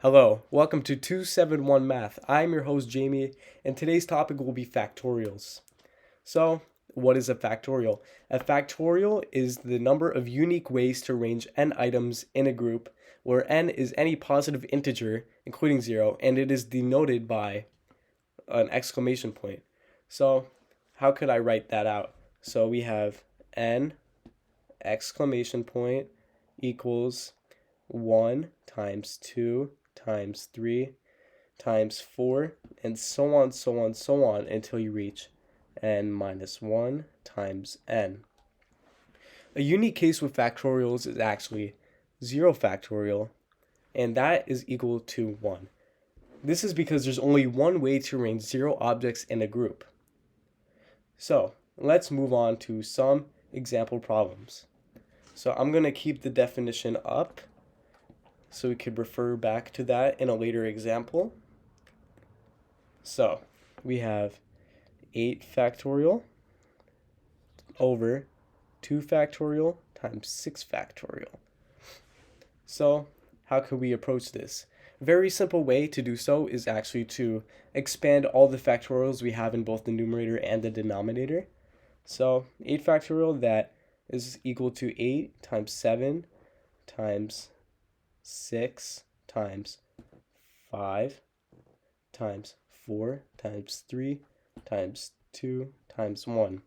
Hello, welcome to 271 Math. I'm your host Jamie, and today's topic will be factorials. So, what is a factorial? A factorial is the number of unique ways to arrange n items in a group, where n is any positive integer, including 0, and it is denoted by an exclamation point. So, how could I write that out? So, we have n exclamation point equals 1 times 2 times 3 times 4, and so on, so on, so on until you reach n minus 1 times n. A unique case with factorials is actually 0 factorial, and that is equal to 1. This is because there's only one way to arrange 0 objects in a group. So, let's move on to some example problems. So I'm going to keep the definition up so we could refer back to that in a later example. So we have 8 factorial over 2 factorial times 6 factorial. So how could we approach this? A very simple way to do so is actually to expand all the factorials we have in both the numerator and the denominator. So 8 factorial, that is equal to 8 times 7 times 6 times 5 times 4 times 3 times 2 times 1.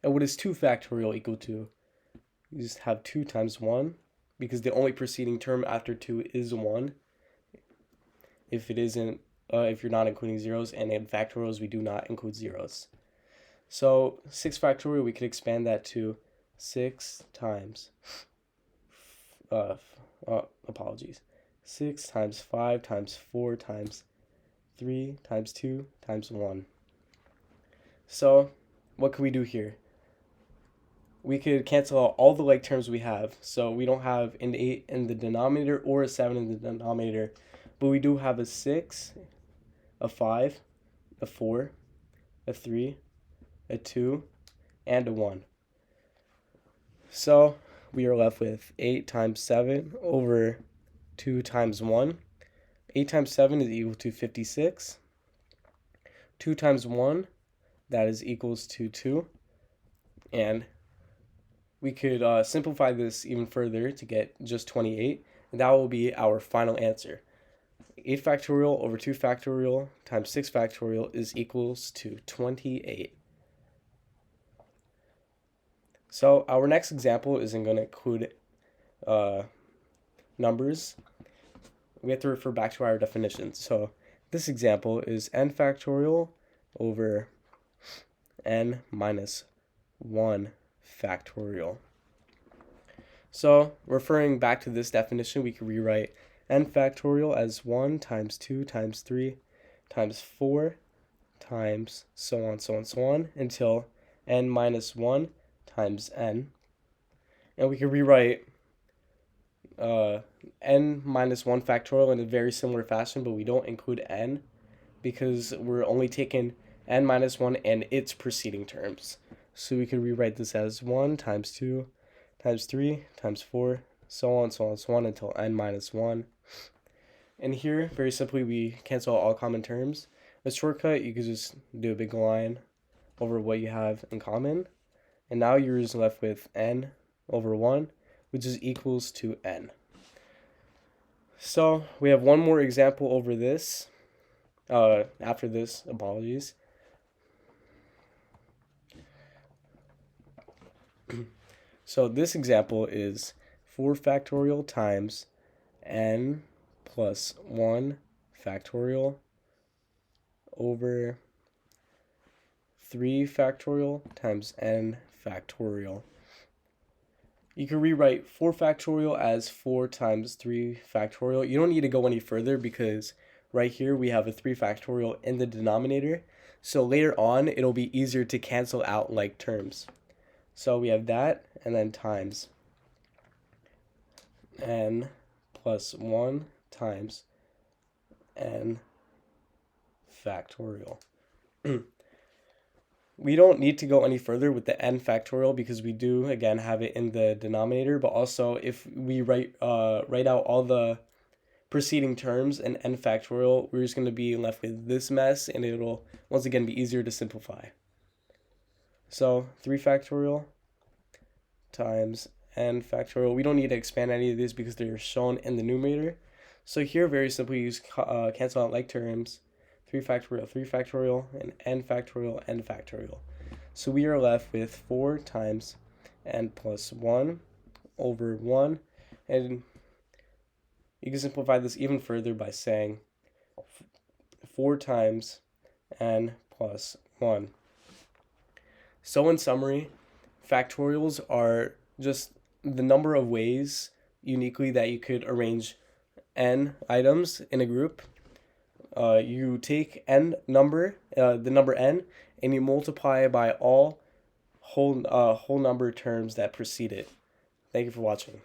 And what is 2 factorial equal to? You just have 2 times 1, because the only preceding term after 2 is 1. If it isn't, if you're not including zeros, and in factorials we do not include zeros. So 6 factorial, we could expand that to 6 times 6 times 5 times 4 times 3 times 2 times 1. So what can we do here? We could cancel out all the like terms we have. So we don't have an 8 in the denominator or a 7 in the denominator, but we do have a 6, a 5, a 4, a 3, a 2, and a 1. So we are left with 8 times 7 over 2 times 1. 8 times 7 is equal to 56. 2 times 1, that is equals to 2. And we could simplify this even further to get just 28. And that will be our final answer. 8 factorial over 2 factorial times 6 factorial is equals to 28. So our next example isn't going to include numbers. We have to refer back to our definition. So this example is n factorial over n minus 1 factorial. So referring back to this definition, we can rewrite n factorial as 1 times 2 times 3 times 4 times so on, so on, so on, until n minus 1 times n. And we can rewrite n minus 1 factorial in a very similar fashion, but we don't include n because we're only taking n minus 1 and its preceding terms. So we can rewrite this as 1 times 2 times 3 times 4, so on, so on, so on, until n minus 1. And here, very simply, we cancel all common terms. A shortcut, you could just do a big line over what you have in common. And now you're just left with n over 1, which is equals to n. So we have one more example over this. After this, apologies. So this example is 4 factorial times n plus 1 factorial over 3 factorial times n factorial. You can rewrite 4 factorial as 4 times 3 factorial. You don't need to go any further because right here we have a 3 factorial in the denominator. So later on, it'll be easier to cancel out like terms. So we have that, and then times n plus 1 times n factorial. we don't need to go any further with the n factorial because we do again have it in the denominator, but also if we write out all the preceding terms in n factorial, we're just going to be left with this mess, and it'll once again be easier to simplify. So 3 factorial times n factorial. We don't need to expand any of these because they're shown in the numerator. So here, very simply, you cancel out like terms. 3 factorial, and n factorial. So we are left with 4 times n plus 1 over 1. And you can simplify this even further by saying 4 times n plus 1. So in summary, factorials are just the number of ways uniquely that you could arrange n items in a group. You take n number, the number n, and you multiply by all whole number terms that precede it. Thank you for watching.